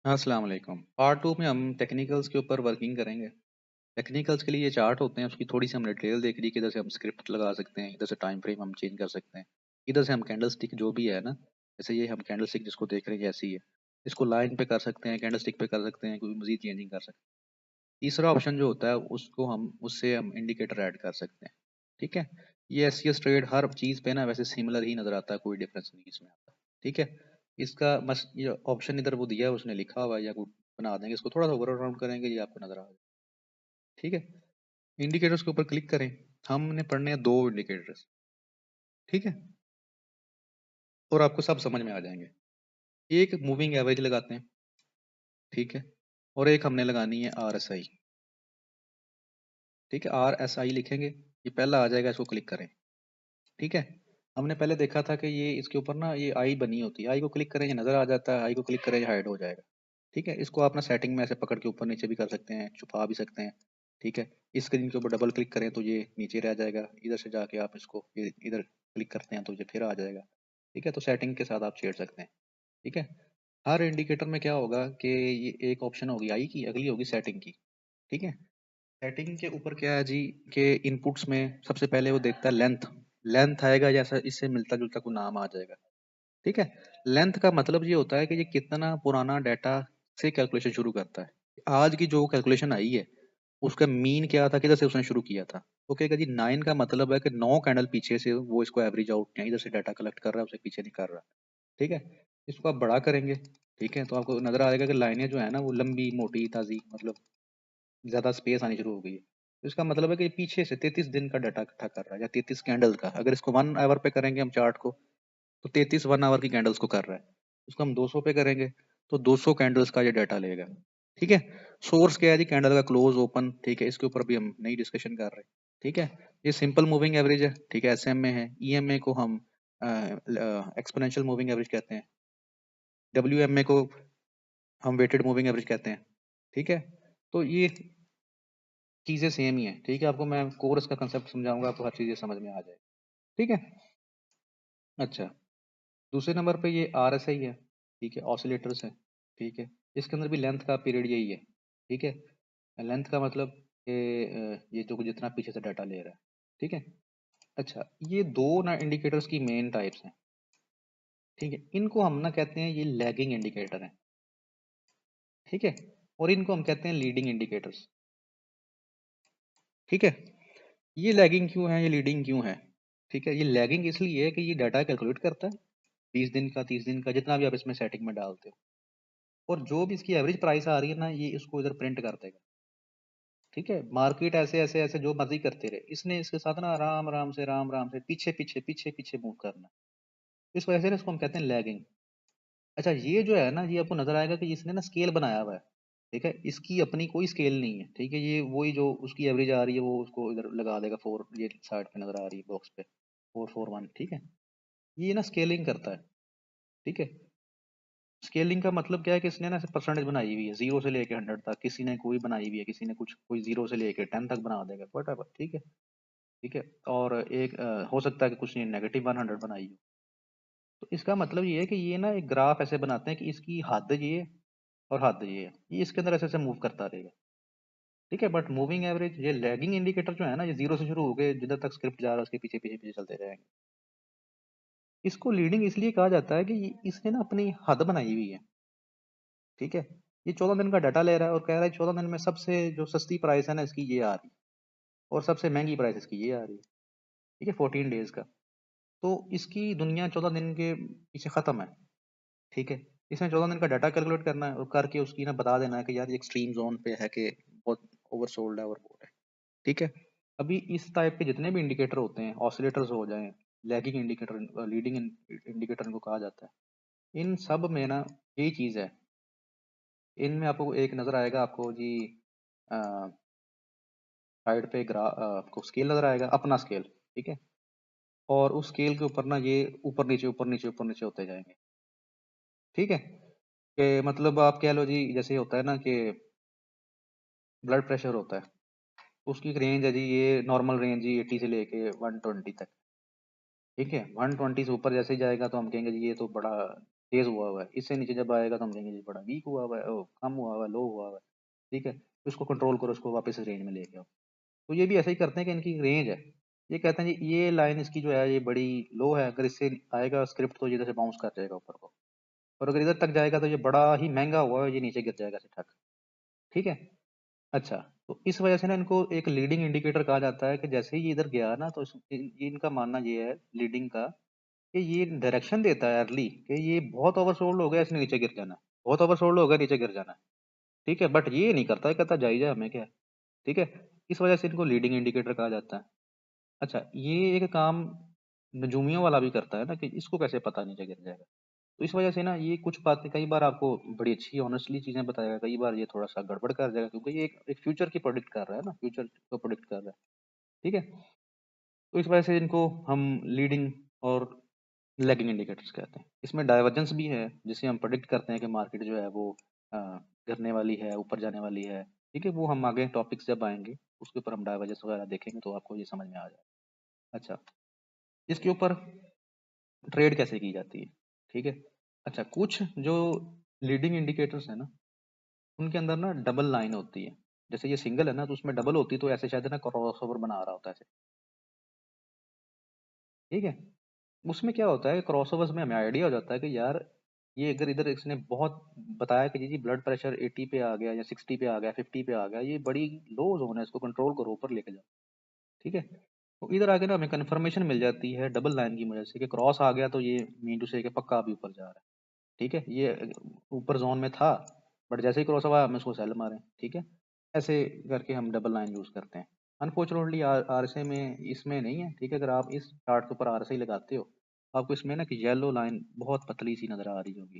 अस्सलाम वालेकुम। पार्ट 2 में हम टेक्निकल्स के ऊपर वर्किंग करेंगे। टेक्निकल्स के लिए ये चार्ट होते हैं, उसकी थोड़ी सी हमने डिटेल देख ली कि इधर से हम स्क्रिप्ट लगा सकते हैं, इधर से टाइम फ्रेम हम चेंज कर सकते हैं, इधर से हम कैंडल स्टिक जो भी है ना, जैसे ये हम कैंडल स्टिक जिसको देख रहे हैं ऐसी है, इसको लाइन पे कर सकते हैं, कैंडल स्टिक पे कर सकते हैं, कोई मजीद चेंजिंग कर सकते हैं। तीसरा ऑप्शन जो होता है उसको हम उससे हम इंडिकेटर ऐड कर सकते हैं। ठीक है, ये एस सी एस ट्रेड हर चीज़ पे ना वैसे सिमिलर ही नजर आता है, कोई डिफरेंस नहीं इसमें आता। ठीक है, इसका बस ये ऑप्शन इधर वो दिया है, उसने लिखा हुआ है या कोई बना देंगे, इसको थोड़ा सा ओवर राउंड करेंगे, ये आपको नजर आ जाए। ठीक है, इंडिकेटर्स के ऊपर क्लिक करें। हमने पढ़ने हैं दो इंडिकेटर्स। ठीक है, और आपको सब समझ में आ जाएंगे। एक मूविंग एवरेज लगाते हैं, ठीक है, और एक हमने लगानी है आर एस आई। ठीक है, आर एस आई लिखेंगे, ये पहला आ जाएगा, इसको क्लिक करें। ठीक है, हमने पहले देखा था कि ये इसके ऊपर ना ये आई बनी होती है, आई को क्लिक करें ये नजर आ जाता है, आई को क्लिक करें ये हाइड हो जाएगा। ठीक है, इसको आप ना सेटिंग में ऐसे पकड़ के ऊपर नीचे भी कर सकते हैं, छुपा भी सकते हैं। ठीक है, इस स्क्रीन के ऊपर डबल क्लिक करें तो ये नीचे रह जाएगा, इधर से जाके आप इसको ये इधर क्लिक करते हैं तो ये फिर आ जाएगा। ठीक है, तो सेटिंग के साथ आप छेड़ सकते हैं। ठीक है, हर इंडिकेटर में क्या होगा कि ये एक ऑप्शन होगी आई की, अगली होगी सेटिंग की। ठीक है, सेटिंग के ऊपर क्या है जी, कि इनपुट्स में सबसे पहले वो देखता है लेंथ। लेंथ आएगा जैसा इससे मिलता जुलता कोई नाम आ जाएगा। ठीक है, लेंथ का मतलब ये होता है कि ये कितना पुराना डाटा से कैलकुलेशन शुरू करता है। आज की जो कैलकुलेशन आई है उसका मीन क्या था, किधर से उसने शुरू किया था। वो कहेगा जी 9 का मतलब है कि 9 कैंडल पीछे से वो इसको एवरेज आउट इधर से डाटा कलेक्ट कर रहा है, उसे पीछे नहीं कर रहा। ठीक है, इसको आप बड़ा करेंगे। ठीक है, तो आपको नजर आएगा कि लाइनें जो है ना वो लंबी मोटी ताजी, मतलब ज्यादा स्पेस आनी शुरू हो गई है। तो इसका मतलब है कि पीछे से 33 दिन का डाटा इकट्ठा कर रहा है, या 33 कैंडल का। अगर इसको 1 आवर पे करेंगे हम चार्ट को, तो 33 1 आवर की कैंडल्स को कर रहा है। इसको हम 200 पे करेंगे तो 200 कैंडल्स का ये डाटा लेगा। ठीक है, सोर्स क्या है जी, कैंडल का क्लोज ओपन। ठीक है, इसके ऊपर भी हम नई डिस्कशन कर रहे हैं। ठीक है, ये सिंपल मूविंग एवरेज है। ठीक है, एसएम में है, ईएमए को हम एक्सपोनेंशियल मूविंग एवरेज कहते हैं, डब्ल्यूएमए को हम वेटेड मूविंग एवरेज कहते हैं। ठीक है, तो ये चीजें सेम ही है। ठीक है, आपको मैं कोर्स का कंसेप्ट समझाऊंगा, आपको हर चीजें समझ में आ जाए। ठीक है, अच्छा, दूसरे नंबर पे ये आर एस आई है। ठीक है, ऑसिलेटर्स है। ठीक है, इसके अंदर भी लेंथ का पीरियड यही है। ठीक है, लेंथ का मतलब ये जो जितना पीछे से डाटा ले रहा है। ठीक है, अच्छा, ये दो ना इंडिकेटर्स की मेन टाइप्स हैं। ठीक है, इनको हम ना कहते हैं ये लैगिंग इंडिकेटर है। ठीक है, और इनको हम कहते हैं लीडिंग इंडिकेटर्स। ठीक है, ये लैगिंग क्यों है, ये लीडिंग क्यों है। ठीक है, ये लैगिंग इसलिए है कि ये डाटा कैलकुलेट करता है 20 दिन का, 30 दिन का, जितना भी आप इसमें सेटिंग में डालते हो, और जो भी इसकी एवरेज प्राइस आ रही है ना ये इसको इधर प्रिंट कर देगा। ठीक है, मार्केट ऐसे ऐसे ऐसे जो मर्जी करते रहे, इसने इसके साथ ना राम राम से पीछे पीछे पीछे पीछे मूव करना। इस वजह से ना इसको हम कहते हैं लैगिंग। अच्छा, ये जो है ना, ये आपको नजर आएगा कि इसने ना स्केल बनाया हुआ है। ठीक है, इसकी अपनी कोई स्केल नहीं है। ठीक है, ये वही जो उसकी एवरेज आ रही है वो उसको इधर लगा देगा, फोर ये साइड पे नजर आ रही है बॉक्स पे, 441। ठीक है, ये ना स्केलिंग करता है। ठीक है, स्केलिंग का मतलब क्या है कि इसने ना परसेंटेज बनाई हुई है, 0 से लेके 100 तक, किसी ने कोई बनाई हुई है, किसी ने कुछ, कोई 0 से लेके 10 तक बना देगा, वट। ठीक है, ठीक है, और एक हो सकता है कि कुछ ने -100 बनाई हो। तो इसका मतलब ये है कि ये ना एक ग्राफ ऐसे बनाते हैं कि इसकी हद ये है और हद ये है, ये इसके अंदर ऐसे ऐसे मूव करता रहेगा। ठीक है, बट मूविंग एवरेज, ये लैगिंग इंडिकेटर जो है ना, ये 0 से शुरू हो गए, जिधर तक स्क्रिप्ट जा रहा है उसके पीछे पीछे पीछे चलते रहेंगे। इसको लीडिंग इसलिए कहा जाता है कि इसने ना अपनी हद बनाई हुई है। ठीक है, ये 14 दिन का डाटा ले रहा है और कह रहा है 14 दिन में सबसे जो सस्ती प्राइस है ना इसकी ये आ रही है, और सबसे महंगी प्राइस इसकी ये आ रही है। ठीक है, 14 डेज का। तो इसकी दुनिया 14 दिन के पीछे खत्म है। ठीक है, इसमें 14 दिन का डाटा कैलकुलेट करना है और करके उसकी ना बता देना है कि यार ये एक्सट्रीम जोन पे है कि बहुत ओवरसोल्ड है, ओवरबोट है। ठीक है, अभी इस टाइप के जितने भी इंडिकेटर होते हैं, ऑसिलेटर्स हो जाएं, लैगिंग इंडिकेटर, लीडिंग इंडिकेटर इनको कहा जाता है, इन सब में ना यही चीज है। इनमें आपको एक नजर आएगा आपको जी, साइड पे आपको स्केल नजर आएगा, अपना स्केल। ठीक है, और उस स्केल के ऊपर ना ये ऊपर नीचे ऊपर नीचे ऊपर नीचे होते जाएंगे। ठीक है, कि मतलब आप कह लो जी, जैसे होता है ना कि ब्लड प्रेशर होता है, उसकी एक रेंज है जी, ये नॉर्मल रेंज जी 80 से लेके 120 तक। ठीक है, 120 से ऊपर जैसे ही जाएगा तो हम कहेंगे जी ये तो बड़ा तेज हुआ है, इससे नीचे जब आएगा तो हम कहेंगे जी बड़ा वीक हुआ है, कम हुआ है, लो हुआ है। ठीक है, तो इसको कंट्रोल करो, इसको वापस रेंज में लेके आओ। तो ये भी ऐसे ही करते हैं कि इनकी रेंज है, ये कहते हैं जी ये लाइन इसकी जो है ये बड़ी लो है, अगर इससे आएगा स्क्रिप्ट तो ये इधर से बाउंस कर जाएगा ऊपर को, और अगर इधर तक जाएगा तो ये बड़ा ही महंगा हुआ है, ये नीचे गिर जाएगा ठक। ठीक है। अच्छा, तो इस वजह से ना इनको एक लीडिंग इंडिकेटर कहा जाता है कि जैसे ही ये इधर गया ना तो ये इनका मानना ये है लीडिंग का कि ये डायरेक्शन देता है अर्ली कि ये बहुत ओवरसोल्ड हो गया, इसने नीचे गिर जाना है, बहुत ओवरसोल्ड हो गया, नीचे गिर जाना है। ठीक है, बट ये नहीं करता है, कहता जाई जा हमें क्या है। ठीक है, इस वजह से इनको लीडिंग इंडिकेटर कहा जाता है। अच्छा, ये एक काम नजूमियों वाला भी करता है ना कि इसको कैसे पता नीचे गिर जाएगा। तो इस वजह से ना ये कुछ बातें कई बार आपको बड़ी अच्छी ऑनेस्टली चीजें बताएगा, कई बार ये थोड़ा सा गड़बड़ कर जाएगा, क्योंकि ये एक फ्यूचर की प्रोडिक्ट कर रहा है ना, फ्यूचर को प्रोडिक्ट कर रहा है। ठीक है, तो इस वजह से इनको हम लीडिंग और लैगिंग इंडिकेटर्स कहते हैं। इसमें डाइवर्जेंस भी है, जिसे हम प्रेडिक्ट करते हैं कि मार्केट जो है वो अ, गिरने वाली है, ऊपर जाने वाली है। ठीक है, वो हम आगे टॉपिक्स जब आएंगे उसके ऊपर हम डाइवर्जेंस वगैरह देखेंगे तो आपको ये समझ में आ जाएगा। अच्छा, इसके ऊपर ट्रेड कैसे की जाती है। ठीक है। अच्छा, कुछ जो लीडिंग इंडिकेटर्स है ना उनके अंदर ना डबल लाइन होती है, जैसे ये सिंगल है ना तो उसमें डबल होती है, तो ऐसे शायद ना क्रॉसओवर बना रहा होता है ऐसे। ठीक है, उसमें क्या होता है क्रॉसओवर्स में हमें आइडिया हो जाता है कि यार ये अगर इधर इसने बहुत बताया कि जी ब्लड प्रेशर 80 पे आ गया या 60 पे आ गया, 50 पे आ गया, ये बड़ी लो जोन है, इसको कंट्रोल करो, ऊपर लेके जाओ। ठीक है, तो इधर आके ना हमें कंफर्मेशन मिल जाती है डबल लाइन की वजह से कि क्रॉस आ गया, तो ये मीन टू से कि पक्का अभी ऊपर जा रहा है। ठीक है, ये ऊपर जोन में था, बट जैसे ही क्रॉस हुआ हम इसको सेल मारें। ठीक है, ऐसे करके हम डबल लाइन यूज करते हैं। अनफॉर्चुनेटली आरएसए में इसमें नहीं है। ठीक है, अगर आप इस चार्ट के ऊपर आरएसए लगाते हो तो आपको इसमें ना कि येलो लाइन बहुत पतली सी नजर आ रही होगी।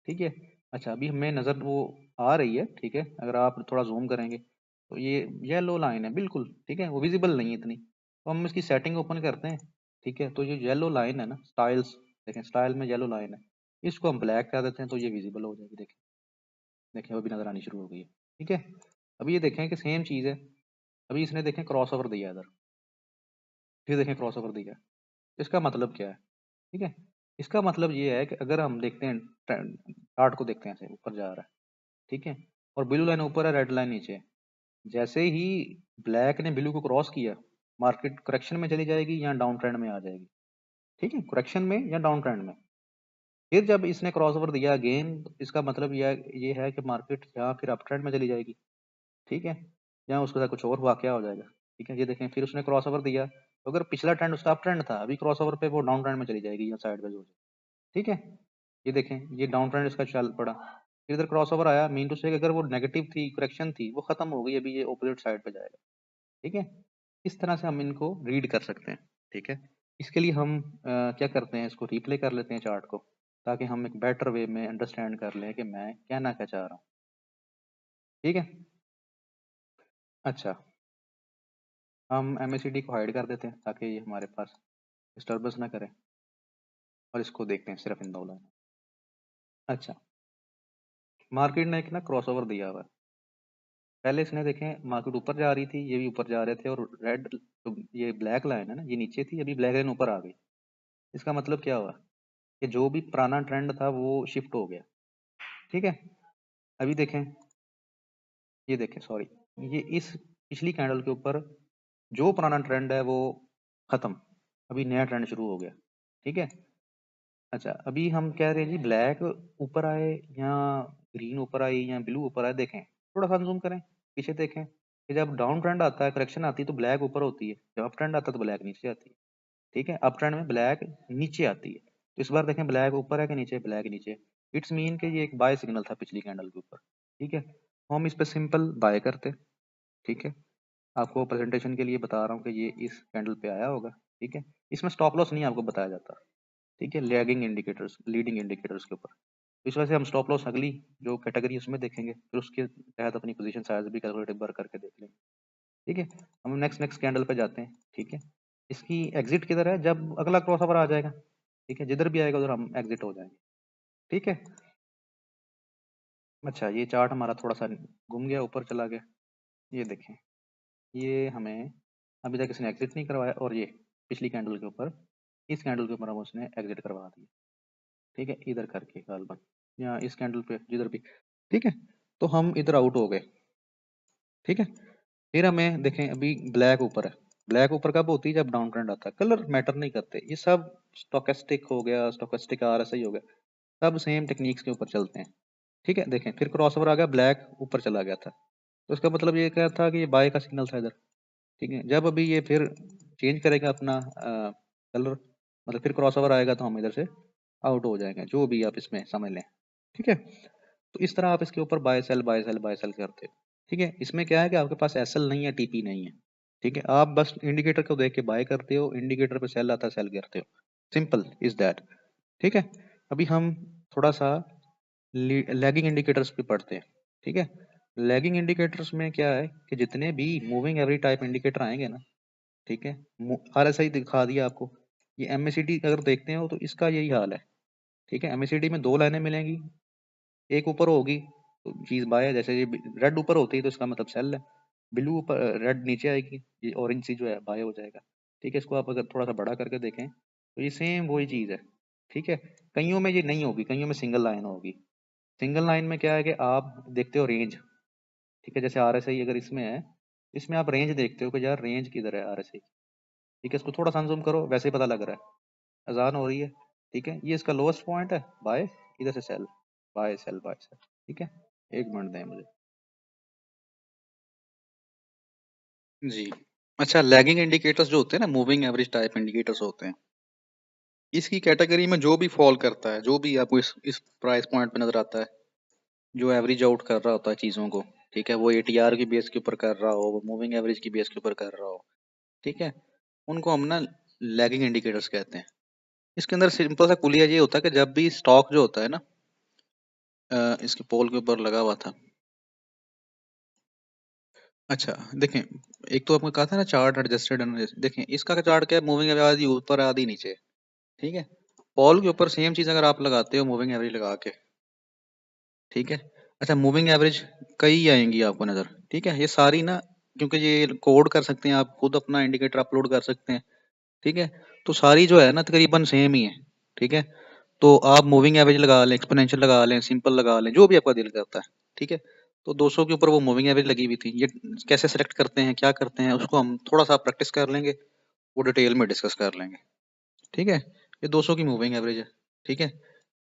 ठीक है। अच्छा, अभी हमें नजर वो आ रही है। ठीक है, अगर आप थोड़ा जूम करेंगे तो ये येलो लाइन है बिल्कुल। ठीक है, वो विजिबल नहीं है इतनी, तो हम इसकी सेटिंग ओपन करते हैं। ठीक है, तो ये येलो लाइन है ना स्टाइल्स, देखें स्टाइल में येलो लाइन है, इसको हम ब्लैक कर देते हैं तो ये विजिबल हो जाएगी। देखें, देखें वो भी नजर आनी शुरू हो गई है। ठीक है, अभी ये देखें कि सेम चीज़ है, अभी इसने देखें क्रॉस ओवर दिया इधर, फिर देखें क्रॉस ओवर दिया, इसका मतलब क्या है। ठीक है, इसका मतलब ये है कि अगर हम देखते हैं चार्ट को देखते हैं ऐसे ऊपर जा रहा है। ठीक है, और ब्लू लाइन ऊपर है, रेड लाइन नीचे है, जैसे ही ब्लैक ने ब्लू को क्रॉस किया मार्केट करेक्शन में चली जाएगी या डाउन ट्रेंड में आ जाएगी। ठीक है, करेक्शन में या डाउन ट्रेंड में। फिर जब इसने क्रॉस ओवर दिया अगेन, इसका मतलब ये है कि मार्केट यहाँ फिर अप ट्रेंड में चली जाएगी। ठीक है, या उसके साथ कुछ और वाकया हो जाएगा। ठीक है, ये देखें फिर उसने क्रॉस ओवर दिया, तो अगर पिछला ट्रेंड उसका अप ट्रेंड था, अभी क्रॉस ओवर पे वो डाउन ट्रेंड में चली जाएगी या साइडवेज हो जाएगी। ठीक है, ये देखें ये डाउन ट्रेंड इसका चल पड़ा, फिर इधर क्रॉस ओवर आया, मीन टू से अगर वो नेगेटिव थी, करेक्शन थी, वो खत्म हो गई, अभी ये ऑपोजिट साइड पे जाएगा। ठीक है, इस तरह से हम इनको रीड कर सकते हैं। ठीक है, इसके लिए हम क्या करते हैं, इसको रिप्ले कर लेते हैं चार्ट को, ताकि हम एक बेटर वे में अंडरस्टैंड कर लें कि मैं कहना क्या चाह रहा हूँ। ठीक है। अच्छा, हम MACD को हाइड कर देते हैं ताकि ये हमारे पास डिस्टर्बेंस ना करे, और इसको देखते हैं सिर्फ इन दो लाइन। अच्छा, मार्केट ने एक ना क्रॉसओवर दिया हुआ है, पहले इसने देखें मार्केट ऊपर जा रही थी, ये भी ऊपर जा रहे थे, और रेड तो ये ब्लैक लाइन है ना ये नीचे थी, अभी ब्लैक लाइन ऊपर आ गई। इसका मतलब क्या हुआ कि जो भी पुराना ट्रेंड था वो शिफ्ट हो गया। ठीक है, अभी देखें, ये देखें सॉरी, ये इस पिछली कैंडल के ऊपर जो पुराना ट्रेंड है वो खत्म, अभी नया ट्रेंड शुरू हो गया। ठीक है। अच्छा, अभी हम कह रहे हैं जी ब्लैक ऊपर आए या ग्रीन ऊपर आई या ब्लू ऊपर आए, देखें थोड़ा सा जूम करें, पीछे देखें कि जब डाउन ट्रेंड आता है, करेक्शन आती है, तो ब्लैक ऊपर होती है, जब अप ट्रेंड आता है तो ब्लैक नीचे आती है। ठीक है, अप ट्रेंड में ब्लैक नीचे आती है, तो इस बार देखें ब्लैक ऊपर है कि नीचे, ब्लैक नीचे। इट्स मीन कि ये एक बाय सिग्नल था पिछली कैंडल के ऊपर। ठीक है, तो हम इस पे सिंपल बाय करते। ठीक है, आपको प्रेजेंटेशन के लिए बता रहा हूँ कि ये इस कैंडल पे आया होगा। ठीक है, इसमें स्टॉप लॉस नहीं आपको बताया जाता। ठीक है, लैगिंग इंडिकेटर्स लीडिंग इंडिकेटर्स के ऊपर, तो इस वजह से हम स्टॉप लॉस अगली जो कैटेगरी उसमें देखेंगे, फिर उसके तहत अपनी पोजीशन साइज भी कैलकुलेट बार करके देख लेंगे। ठीक है, हम नेक्स्ट नेक्स्ट कैंडल पे जाते हैं। ठीक है, इसकी एग्जिट किधर है, जब अगला क्रॉस ओवर आ जाएगा। ठीक है, जिधर भी आएगा उधर हम एग्जिट हो जाएंगे। ठीक है। अच्छा, ये चार्ट हमारा थोड़ा सा घूम गया, ऊपर चला गया, ये देखें, ये हमें अभी तक इसने एग्जिट नहीं करवाया, और ये पिछली कैंडल के ऊपर, इस कैंडल के ऊपर हम उसने एग्जिट करवा दिया। ठीक है, इधर करके गालबन या इस कैंडल पे जिधर भी, ठीक है। तो हम इधर आउट हो गए, ठीक है। फिर हमें देखें अभी ब्लैक ऊपर है, ब्लैक ऊपर कब होती है, जब डाउन ट्रेंड आता है, कलर मैटर नहीं करते, ये सब स्टोकेस्टिक हो गया, स्टोकेस्टिक आरएसआई हो गया, सब सेम टेक्निक्स के ऊपर चलते हैं, ठीक है। देखें फिर क्रॉसओवर आ गया, ब्लैक ऊपर चला गया था, तो इसका मतलब ये क्या था कि ये बाय का सिग्नल था इधर, ठीक है। जब अभी ये फिर चेंज करेगा अपना कलर, मतलब फिर क्रॉसओवर आएगा, तो हम इधर से आउट हो जाएंगे, जो भी आप इसमें समझ लें, ठीक है। तो इस तरह आप इसके ऊपर by cell by cell by cell करते हो, ठीक है। इसमें क्या है कि आपके पास एसएल नहीं है, टीपी नहीं है, ठीक है। आप बस इंडिकेटर को देख के बाय करते हो, इंडिकेटर पे सेल आता है, सेल करते हो, सिंपल इज दैट, ठीक है। अभी हम थोड़ा सा लैगिंग इंडिकेटर्स पे पढ़ते हैं, ठीक है। लैगिंग इंडिकेटर्स में क्या है कि जितने भी मूविंग एवरेज टाइप इंडिकेटर आएंगे ना, ठीक है, आरएसआई दिखा दिया आपको, ये एमएसीडी अगर देखते हो तो इसका यही हाल है, ठीक है। एमएसीडी में दो लाइनें मिलेंगी, एक ऊपर होगी तो चीज बाय है, जैसे ये रेड ऊपर होती है तो इसका मतलब सेल है, ब्लू ऊपर रेड नीचे आएगी, ये ऑरेंज सी जो है बाय हो जाएगा, ठीक है। इसको आप अगर थोड़ा सा बड़ा करके देखें तो ये सेम वही चीज है, ठीक है। कईयों में ये नहीं होगी, कईयों में सिंगल लाइन होगी। सिंगल लाइन में क्या है कि आप देखते हो रेंज, ठीक है, जैसे आरएसआई अगर इसमें है, इसमें आप रेंज देखते हो कि यार रेंज किधर है आरएसआई, ठीक है। इसको थोड़ा सा जूम करो, वैसे ही पता लग रहा है अजान हो रही है, ठीक है। ये इसका लोएस्ट पॉइंट है, बाय, इधर से cell, by cell by cell, ठीक है। एक मिनट दें मुझे जी। अच्छा, लैगिंग इंडिकेटर्स जो होते हैं ना, मूविंग एवरेज टाइप इंडिकेटर्स होते हैं, इसकी कैटेगरी में जो भी फॉल करता है, जो भी आपको इस प्राइस पॉइंट पे नजर आता है, जो एवरेज आउट कर रहा होता है चीजों को, ठीक है, वो एटीआर की बेस के ऊपर कर रहा हो, वो मूविंग एवरेज की बेस के ऊपर कर रहा हो, ठीक है, उनको हम ना लैगिंग इंडिकेटर्स कहते हैं। इसके अंदर सिंपल सा कुलिया ये होता है कि जब भी स्टॉक जो होता है ना, इसके पोल के ऊपर लगा हुआ था। अच्छा देखें, एक तो आपने कहा था ना चार्ट एडजस्टेड, देखें इसका चार्ट क्या है, मूविंग एवरेज आधी ऊपर आधी नीचे, ठीक है। पोल के ऊपर सेम चीज अगर आप लगाते हो मूविंग एवरेज लगा के, ठीक है। अच्छा, मूविंग एवरेज कई आएंगी आपको नजर, ठीक है, ये सारी ना, क्योंकि ये कोड कर सकते हैं, आप खुद अपना इंडिकेटर अपलोड कर सकते हैं, ठीक है। तो सारी जो है ना तकरीबन सेम ही है, ठीक है। तो आप मूविंग एवरेज लगा लें, एक्सपोनेंशियल लगा लें, सिंपल लगा लें, जो भी आपका दिल करता है, ठीक है। तो 200 के ऊपर वो मूविंग एवरेज लगी हुई थी, ये कैसे सेलेक्ट करते हैं, क्या करते हैं, उसको हम थोड़ा सा प्रैक्टिस कर लेंगे, वो डिटेल में डिस्कस कर लेंगे, ठीक है। ये 200 की मूविंग एवरेज है, ठीक है।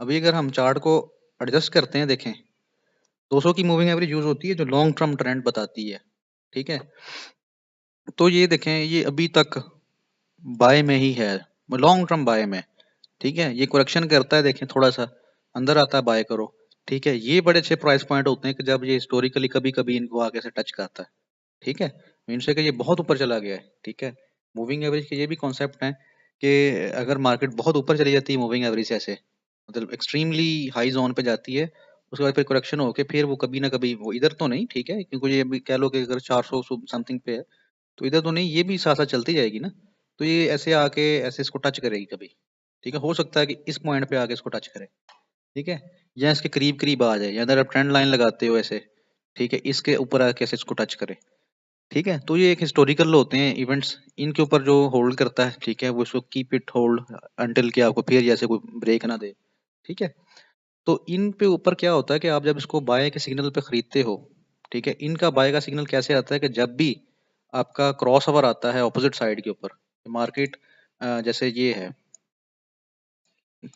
अभी अगर हम चार्ट को एडजस्ट करते हैं, देखें 200 की मूविंग एवरेज यूज होती है जो लॉन्ग टर्म ट्रेंड बताती है, ठीक है। तो ये देखें, ये अभी तक बाय में ही है, लॉन्ग टर्म बाय में, ठीक है। ये करेक्शन करता है, देखें थोड़ा सा अंदर आता है, बाय करो, ठीक है। ये बड़े अच्छे प्राइस पॉइंट होते हैं कि जब ये हिस्टोरिकली कभी कभी इनको आगे से टच करता है, ठीक है, मीन से कि ये बहुत ऊपर चला गया है, ठीक है। मूविंग एवरेज के ये भी कॉन्सेप्ट है कि अगर मार्केट बहुत ऊपर चली जाती है मूविंग एवरेज से, ऐसे मतलब एक्सट्रीमली हाई जोन पे जाती है, उसके बाद फिर करेक्शन होके फिर वो कभी ना कभी, वो इधर तो नहीं, ठीक है, क्योंकि ये भी कह लो कि अगर 400 समथिंग पे है, तो इधर तो नहीं, ये भी साथ साथ चलती जाएगी ना, तो ये ऐसे आके ऐसे इसको टच करेगी कभी, ठीक है। हो सकता है कि इस पॉइंट पे आके इसको टच करे, ठीक है, या इसके करीब करीब आ जाए, या अगर आप ट्रेंड लाइन लगाते हो ऐसे, ठीक है, इसके ऊपर आके ऐसे इसको टच करे, ठीक है। तो ये एक हिस्टोरिकल होते हैं इवेंट्स, इनके ऊपर जो होल्ड करता है, ठीक है, वो इसको कीप इट होल्ड अंटिल कि आपको फिर जैसे कोई ब्रेक ना दे, ठीक है। तो इन पे ऊपर क्या होता है कि आप जब इसको बाय के सिग्नल पे खरीदते हो, ठीक है, इनका बाय का सिग्नल कैसे आता है कि जब भी आपका क्रॉस ओवर आता है ऑपोजिट साइड के ऊपर, मार्केट जैसे ये है,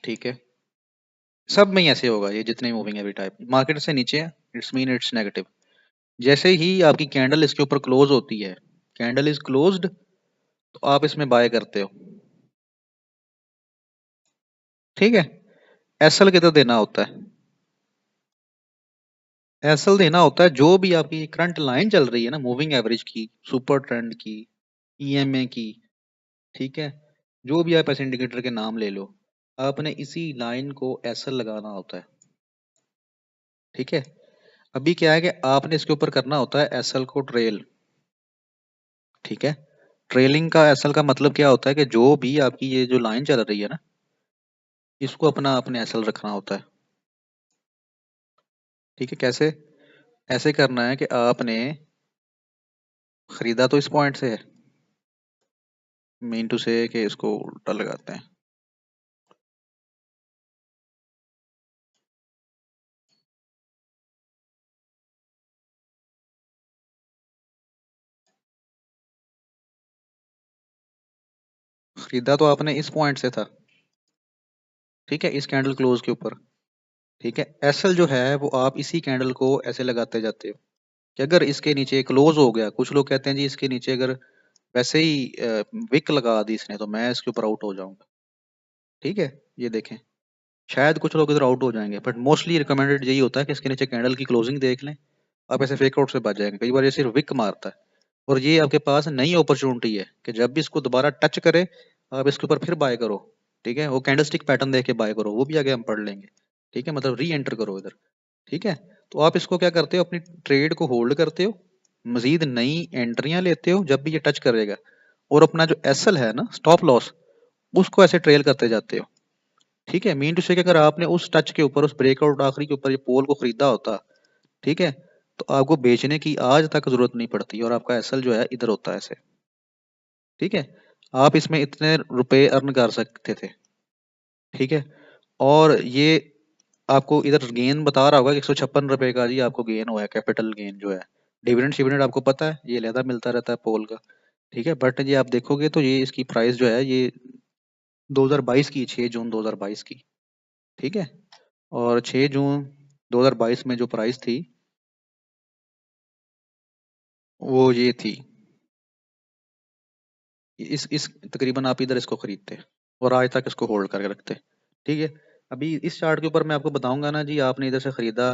ठीक है, सब में ही ऐसे होगा, ये जितने मूविंग एवरेज टाइप मार्केट से नीचे है, इट्स मीन इट्स नेगेटिव। जैसे ही आपकी कैंडल इसके ऊपर क्लोज होती है, कैंडल इज क्लोज्ड, तो आप इसमें बाय करते हो, ठीक है। एसएल कितना देना होता है, एसएल देना होता है जो भी आपकी करंट लाइन चल रही है ना मूविंग एवरेज की, सुपर ट्रेंड की, ईएमए की, ठीक है, जो भी आप ऐसे इंडिकेटर के नाम ले लो, आपने इसी लाइन को एसएल लगाना होता है, ठीक है। अभी क्या है कि आपने इसके ऊपर करना होता है एसएल को ट्रेल, ठीक है। ट्रेलिंग का एसएल का मतलब क्या होता है कि जो भी आपकी ये जो लाइन चल रही है ना, इसको अपना आपने एसएल रखना होता है, ठीक है। कैसे, ऐसे करना है कि आपने खरीदा तो इस पॉइंट से है, मीन टू से कि इसको उल्टा लगाते हैं, खरीदा तो आपने इस पॉइंट से था, ठीक है, इस कैंडल क्लोज के ऊपर, ठीक है। एसएल जो है वो आप इसी कैंडल को ऐसे लगाते जाते हो कि अगर इसके नीचे क्लोज हो गया, कुछ लोग कहते हैं जी इसके नीचे अगर वैसे ही विक लगा दी इसने तो मैं इसके ऊपर आउट हो जाऊंगा, ठीक है। ये देखें, शायद कुछ लोग इधर आउट हो जाएंगे, बट मोस्टली रिकमेंडेड यही होता है कि इसके नीचे कैंडल की क्लोजिंग देख लें, आप ऐसे फेक आउट से बच जाएंगे। कई बार ये सिर्फ विक मारता है और ये आपके पास नई अपॉर्चुनिटी है कि जब भी इसको दोबारा टच करे आप इसके ऊपर फिर बाय करो, ठीक है। वो कैंडलस्टिक पैटर्न देख के बाय करो, वो भी आगे हम पढ़ लेंगे, ठीक है, मतलब री एंटर करो इधर, ठीक है। तो आप इसको क्या करते हो, अपनी ट्रेड को होल्ड करते हो, मजीद नई एंट्रियां लेते हो जब भी ये टच करेगा, और अपना जो एसएल है ना, स्टॉप लॉस, उसको ऐसे ट्रेल करते जाते हो, ठीक है। मीन टू से कि अगर आपने उस टच के ऊपर, उस ब्रेकआउट आखिरी के ऊपर ये पोल को खरीदा होता, ठीक है, तो आपको बेचने की आज तक जरूरत नहीं पड़ती और आपका एसएल जो है इधर होता है ऐसे, ठीक है। आप इसमें इतने रुपए अर्न कर सकते थे, ठीक है। और ये आपको इधर गेन बता रहा होगा कि 156 रुपए का जी आपको गेन हुआ है, कैपिटल गेन जो है। डिविडेंड शिविडेंड आपको पता है, ये लहदा मिलता रहता है पोल का, ठीक है। बट ये आप देखोगे तो ये इसकी प्राइस जो है ये 2022 की, 6 जून 2022 की, ठीक है। और 6 जून 2022 में जो प्राइस थी वो ये थी, इस तकरीबन आप इधर इसको खरीदते और आज तक इसको होल्ड करके रखते, ठीक है। अभी इस चार्ट के ऊपर मैं आपको बताऊंगा ना जी, आपने इधर से खरीदा,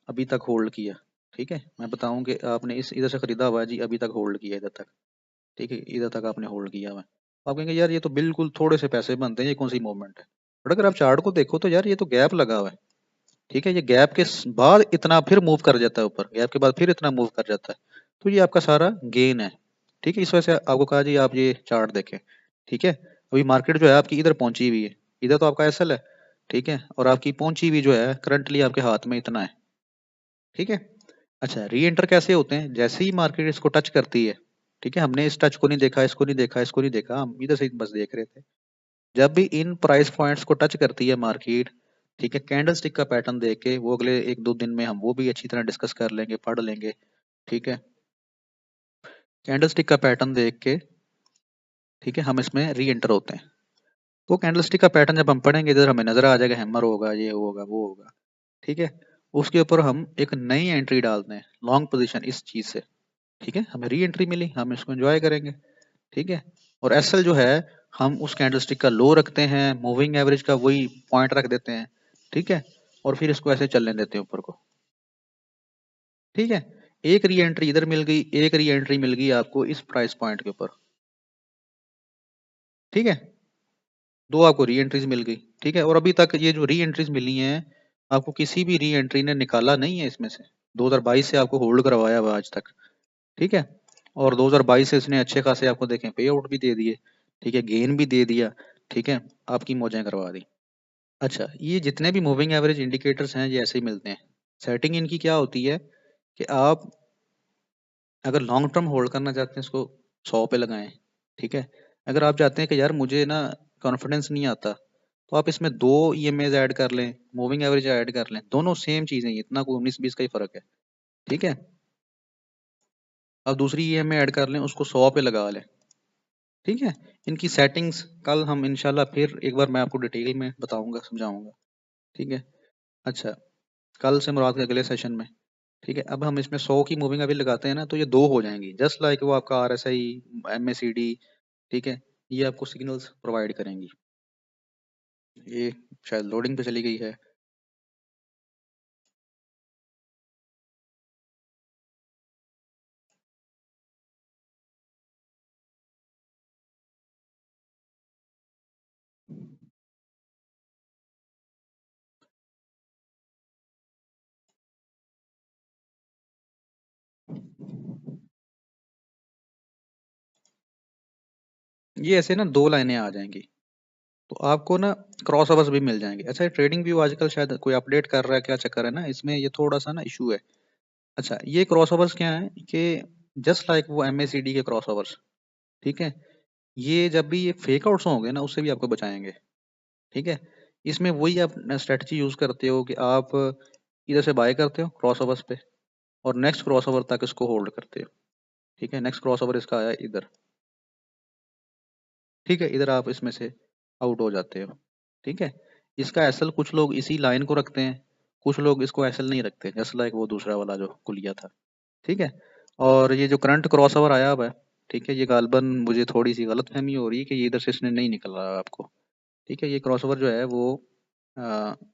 अभी तक होल्ड किया, ठीक है। मैं बताऊं कि आपने इस इधर से खरीदा हुआ है जी, अभी तक होल्ड किया इधर तक, ठीक है, इधर तक आपने होल्ड किया हुआ है। आप कहेंगे यार ये तो बिल्कुल थोड़े से पैसे बनते हैं, ये कौन सी मूवमेंट है। बट अगर आप चार्ट को देखो तो यार ये तो गैप लगा हुआ है, ठीक है। ये गैप के बाद इतना फिर मूव कर जाता है ऊपर, गैप के बाद फिर इतना मूव कर जाता है, तो ये आपका सारा गेन है, ठीक है। इस वजह से आपको कहा जी आप ये चार्ट देखें, ठीक है। अभी मार्केट जो है आपकी इधर पहुंची हुई है, इधर तो आपका एसएल है, ठीक है, और आपकी पहुंची हुई जो है करंटली आपके हाथ में इतना है, ठीक है। अच्छा, री एंटर कैसे होते हैं, जैसे ही मार्केट इसको टच करती है, ठीक है, हमने इस टच को नहीं देखा, इसको नहीं देखा, इसको नहीं देखा, हम इधर से बस देख रहे थे। जब भी इन प्राइस पॉइंट्स को टच करती है मार्केट, ठीक है, कैंडल स्टिक का पैटर्न देख के, वो अगले 1-2 दिन में हम वो भी अच्छी तरह डिस्कस कर लेंगे, पढ़ लेंगे, ठीक है। कैंडल स्टिक का पैटर्न देख के, ठीक है, हम इसमें री एंटर होते हैं। तो कैंडल स्टिक का पैटर्न जब हम पढ़ेंगे इधर हमें नजर आ जाएगा, हैमर होगा, ये होगा, वो होगा, ठीक है। उसके ऊपर हम एक नई एंट्री डालते हैं, लॉन्ग पोजीशन इस चीज से, ठीक है, हमें री एंट्री मिली, हम इसको एंजॉय करेंगे, ठीक है। और एसएल जो है हम उस कैंडलस्टिक का लो रखते हैं, मूविंग एवरेज का वही पॉइंट रख देते हैं, ठीक है, और फिर इसको ऐसे चलने देते हैं ऊपर को, ठीक है। एक री एंट्री इधर मिल गई, एक री एंट्री मिल गई आपको इस प्राइस पॉइंट के ऊपर, ठीक है, दो आपको री एंट्रीज मिल गई, ठीक है। और अभी तक ये जो री एंट्रीज मिली हैं आपको किसी भी री एंट्री ने निकाला नहीं है इसमें से, 2022 से आपको होल्ड करवाया हुआ आज तक, ठीक है। और 2022 से इसने अच्छे खासे आपको देखें पे आउट भी दे दिए, ठीक है, गेन भी दे दिया, ठीक है, आपकी मौजें करवा दी। अच्छा, ये जितने भी मूविंग एवरेज इंडिकेटर्स हैं ये ऐसे ही मिलते हैं। सेटिंग इनकी क्या होती है कि आप अगर लॉन्ग टर्म होल्ड करना चाहते हैं इसको 100 पे लगाएं, ठीक है। अगर आप चाहते हैं कि यार मुझे ना कॉन्फिडेंस नहीं आता, तो आप इसमें दो ईएमएज ऐड कर लें, मूविंग एवरेज ऐड कर लें, दोनों सेम चीजें, इतना कोई 19-20 का ही फर्क है, ठीक है। आप दूसरी ईएमए ऐड कर लें, उसको 100 पे लगा लें, ठीक है। इनकी सेटिंग्स कल हम इंशाल्लाह फिर एक बार मैं आपको डिटेल में बताऊंगा, समझाऊंगा, ठीक है। अच्छा, कल से मुराद के अगले सेशन में, ठीक है। अब हम इसमें 100 की मूविंग अभी लगाते हैं ना, तो ये दो हो जाएंगी, जस्ट लाइक वो आपका आरएसआई, एमएसीडी, ठीक है, ये आपको सिग्नल्स प्रोवाइड करेंगी। ये शायद लोडिंग पे चली गई है। ये ऐसे ना दो लाइनें आ जाएंगी, तो आपको ना क्रॉस ओवर्स भी मिल जाएंगे। अच्छा, ट्रेडिंग व्यू आजकल शायद कोई अपडेट कर रहा है, क्या चक्कर है ना इसमें, ये थोड़ा सा ना इशू है। अच्छा, ये क्रॉस ओवर्स क्या है कि जस्ट लाइक वो एमएसीडी के क्रॉस ओवर्स, ठीक है, ये जब भी ये फेक आउट्स होंगे ना उससे भी आपको बचाएंगे, ठीक है। इसमें वही आप स्ट्रेटजी यूज करते हो कि आप इधर से बाय करते हो क्रॉस ओवर्स पे और नेक्स्ट क्रॉस ओवर तक इसको होल्ड करते हो, ठीक है। नेक्स्ट क्रॉस ओवर इसका आया इधर, ठीक है, इधर आप इसमें से आउट हो जाते हो। ठीक है, इसका एसएल कुछ लोग इसी लाइन को रखते हैं, कुछ लोग इसको एसएल नहीं रखते, जस्ट लाइक वो दूसरा वाला जो कुलिया था। ठीक है, और ये जो करंट क्रॉस ओवर आया हुआ है, ठीक है, ये गालबन मुझे थोड़ी सी गलत फहमी हो रही है कि ये इधर से इसने नहीं निकल रहा है आपको। ठीक है, ये क्रॉस ओवर जो है वो अ,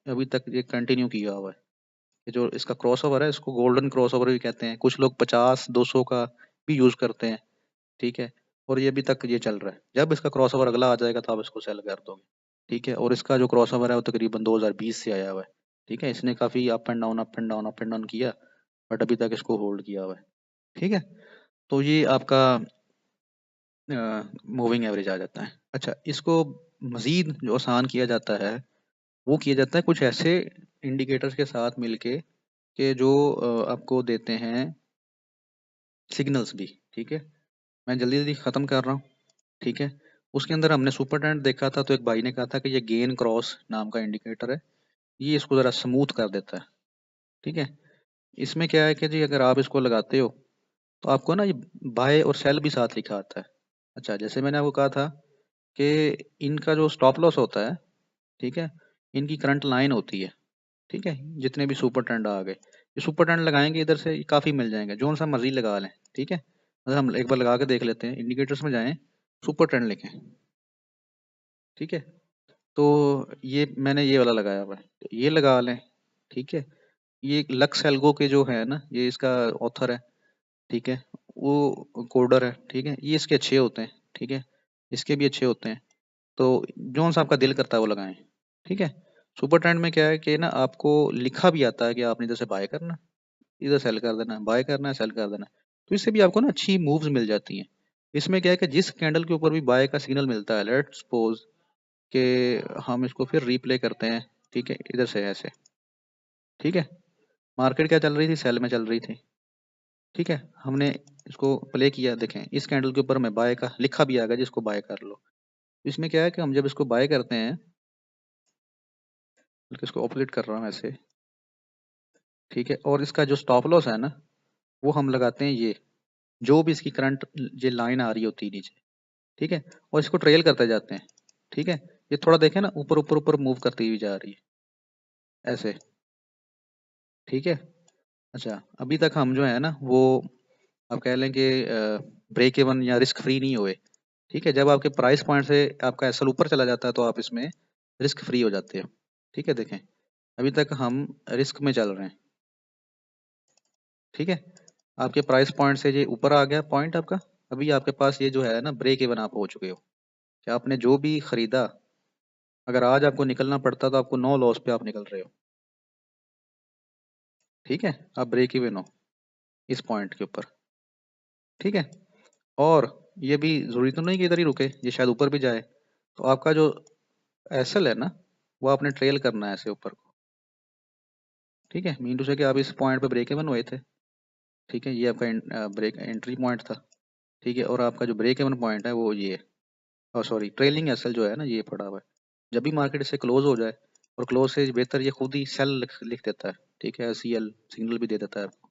अभी तक ये कंटिन्यू किया हुआ है। ये जो इसका क्रॉस ओवर है इसको गोल्डन क्रॉस ओवर भी कहते हैं, कुछ लोग 50-200 का भी यूज करते हैं। ठीक है, और ये अभी तक ये चल रहा है, जब इसका क्रॉस ओवर अगला आ जाएगा तो आप इसको सेल कर दोगे। ठीक है, और इसका जो क्रॉस ओवर है वो तकरीबन 2020 से आया हुआ है। ठीक है, इसने काफी up and down up and down up and down किया, बट अभी तक इसको होल्ड किया हुआ है। ठीक है, तो ये आपका मूविंग एवरेज आ जाता है। अच्छा, इसको मजीद जो आसान किया जाता है वो किया जाता है कुछ ऐसे इंडिकेटर्स के साथ मिलके कि जो आपको देते हैं सिग्नल्स भी। ठीक है, मैं जल्दी जल्दी खत्म कर रहा हूँ। ठीक है, उसके अंदर हमने सुपर टेंट देखा था, तो एक भाई ने कहा था कि ये गेन क्रॉस नाम का इंडिकेटर है, ये इसको ज़रा स्मूथ कर देता है। ठीक है, इसमें क्या है कि जी अगर आप इसको लगाते हो तो आपको ना ये बाय और सेल भी साथ लिखा आता है। अच्छा, जैसे मैंने आपको कहा था कि इनका जो स्टॉप लॉस होता है, ठीक है, इनकी करंट लाइन होती है। ठीक है, जितने भी सुपर टेंट आ गए, ये सुपर टेंट लगाएंगे इधर से ये काफ़ी मिल जाएंगे, जो सा मर्जी लगा लें। ठीक है, मतलब हम एक बार लगा के देख लेते हैं, इंडिकेटर्स में जाएं, सुपर टेंट लिखें। ठीक है, तो ये मैंने ये वाला लगाया हुआ है, तो ये लगा लें। ठीक है, ये लक्स एल्गो के जो है ना, ये इसका ऑथर है। ठीक है, वो कोडर है। ठीक है, ये इसके अच्छे होते हैं। ठीक है, इसके भी अच्छे होते हैं, तो जो सा आपका दिल करता है वो लगाएं। ठीक है, सुपर ट्रेंड में क्या है कि ना आपको लिखा भी आता है कि आपने इधर से बाय करना, इधर सेल कर देना, बाय करना है, सेल कर देना। तो इससे भी आपको ना अच्छी मूव्स मिल जाती हैं। इसमें क्या है कि जिस कैंडल के ऊपर भी बाय का सिग्नल मिलता है, लेट्स सपोज कि हम इसको फिर रिप्ले करते हैं। ठीक है, इधर से ऐसे। ठीक है, मार्केट क्या चल रही थी, सेल में चल रही थी। ठीक है, हमने इसको प्ले किया, देखें इस कैंडल के ऊपर हमें बाय का लिखा भी आ गया जिसको बाय कर लो। इसमें क्या है कि हम जब इसको बाय करते हैं, बल्कि इसको ऑपोजिट कर रहा हूँ ऐसे। ठीक है, और इसका जो स्टॉप लॉस है ना, वो हम लगाते हैं ये, जो भी इसकी करंट ये लाइन आ रही होती है नीचे। ठीक है, और इसको ट्रेल करते जाते हैं। ठीक है, ये थोड़ा देखें ना, ऊपर ऊपर ऊपर मूव करती हुई जा रही है ऐसे। ठीक है, अच्छा, अभी तक हम जो है ना वो आप कह लें कि ब्रेक इवन या रिस्क फ्री नहीं हुए। ठीक है, जब आपके प्राइस पॉइंट से आपका एसएल ऊपर चला जाता है तो आप इसमें रिस्क फ्री हो जाते हो। ठीक है, देखें अभी तक हम रिस्क में चल रहे हैं। ठीक है, आपके प्राइस पॉइंट से ये ऊपर आ गया पॉइंट आपका, अभी आपके पास ये जो है ना ब्रेक इवन आप हो चुके हो, कि आपने जो भी खरीदा, अगर आज आपको निकलना पड़ता तो आपको नो लॉस पे आप निकल रहे हो। ठीक है, आप ब्रेक इवन हो इस पॉइंट के ऊपर। ठीक है, और ये भी जरूरी तो नहीं कि इधर ही रुके, ये शायद ऊपर भी जाए, तो आपका जो एसएल है ना वो आपने ट्रेल करना है ऐसे ऊपर को। ठीक है, मीन टू से कि आप इस पॉइंट पे ब्रेक इवन हुए थे। ठीक है, ये आपका ब्रेक एंट्री पॉइंट था। ठीक है, और आपका जो ब्रेक इवन पॉइंट है वो ये है, और सॉरी ट्रेलिंग एसएल जो है ना ये पड़ा हुआ है। जब भी मार्केट इससे क्लोज हो जाए, और क्लोज से बेहतर ये खुद ही सेल लिख देता है। ठीक है, सीएल सिग्नल भी दे देता है आपको।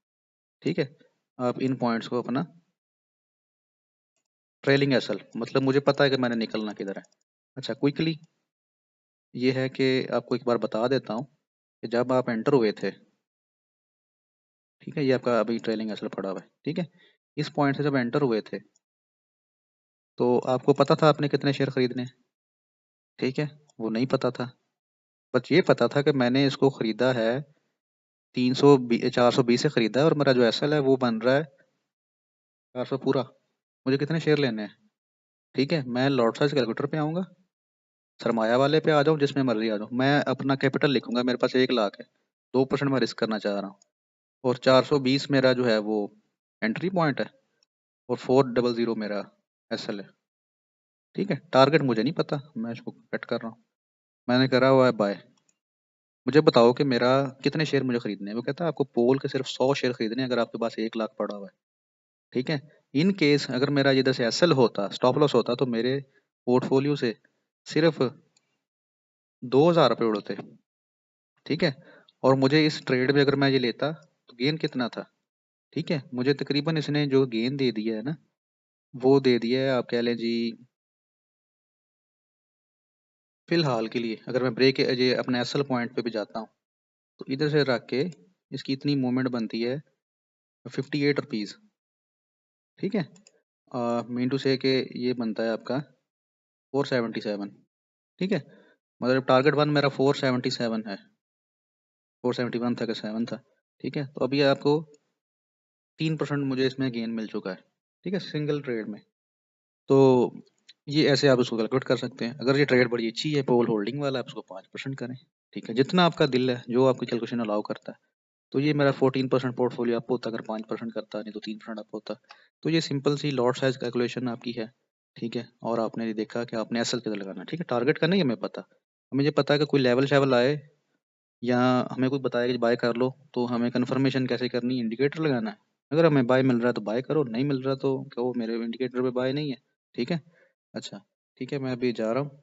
ठीक है, आप इन पॉइंट्स को अपना ट्रेलिंग एसएल, मतलब मुझे पता है कि मैंने निकलना किधर है। अच्छा, क्विकली ये है कि आपको एक बार बता देता हूँ कि जब आप एंटर हुए थे, ठीक है, ये आपका अभी ट्रेलिंग एसएल पड़ा हुआ है। ठीक है, इस पॉइंट से जब एंटर हुए थे तो आपको पता था आपने कितने शेयर खरीदने हैं? ठीक है, वो नहीं पता था, बस ये पता था कि मैंने इसको खरीदा है 420 से खरीदा है, और मेरा जो एसएल है वो बन रहा है 400 पूरा। मुझे कितने शेयर लेने हैं? ठीक है, मैं लॉट साइज कैलकुलेटर पे आऊंगा, सरमाया वाले पे आ जाऊँ, जिसमें मर्जी आ जाऊँ, मैं अपना कैपिटल लिखूंगा, मेरे पास 1 लाख है, 2% मैं रिस्क करना चाह रहा हूँ, और 420 मेरा जो है वो एंट्री पॉइंट है, और 400 मेरा एसएल है। ठीक है, टारगेट मुझे नहीं पता, मैं इसको कट कर रहा हूँ, मैंने करा हुआ है बाय। मुझे बताओ कि मेरा कितने शेयर मुझे खरीदने हैं। वो कहता है आपको पोल के सिर्फ 100 शेयर खरीदने हैं, अगर आपके पास 1 लाख पड़ा हुआ है। ठीक है, इन केस अगर मेरा इधर से एसएल होता, स्टॉप लॉस होता, तो मेरे पोर्टफोलियो से सिर्फ 2,000 रुपये उड़ते। ठीक है, और मुझे इस ट्रेड में अगर मैं ये लेता तो गेन कितना था? ठीक है, मुझे तकरीबन इसने जो गेन दे दिया है ना, वो दे दिया है आप कह लें जी फिलहाल के लिए अगर मैं ब्रेक ये अपने एसल पॉइंट पे भी जाता हूँ तो इधर से रख के इसकी इतनी मूवमेंट बनती है 58 रुपीज़। ठीक है, मीन टू से के ये बनता है आपका 477। ठीक है, मतलब टारगेट वन मेरा 477 है, 471 था कि 7 था। ठीक है, तो अभी आपको 3% मुझे इसमें गेन मिल चुका है। ठीक है, सिंगल ट्रेड में। तो ये ऐसे आप उसको कैलकुलेट कर सकते हैं। अगर ये ट्रेड बड़ी अच्छी है, पोल होल्डिंग वाला, आप उसको 5% करें। ठीक है, जितना आपका दिल है, जो आपकी कैलकुलेशन अलाउ करता है। तो ये मेरा 14% पोर्टफोलियो अप होता, अगर 5% करता, नहीं तो 3% अप होता। तो ये simple see lot size calculation आपकी है। ठीक है, और आपने ये देखा कि आपने एसएल किधर लगाना है। ठीक है, टारगेट का नहीं हमें पता, हमें ये पता है कि कोई लेवल शेवल आए या हमें कोई बताया कि बाय कर लो, तो हमें कंफर्मेशन कैसे करनी है, इंडिकेटर लगाना है। अगर हमें बाय मिल रहा है तो बाय करो, नहीं मिल रहा तो कहो मेरे इंडिकेटर पे बाय नहीं है। ठीक है, अच्छा, ठीक है, मैं अभी जा रहा हूँ।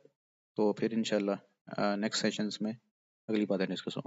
तो फिर इंशाल्लाह नेक्स्ट सेशंस में अगली बातें डिस्कस होंगी।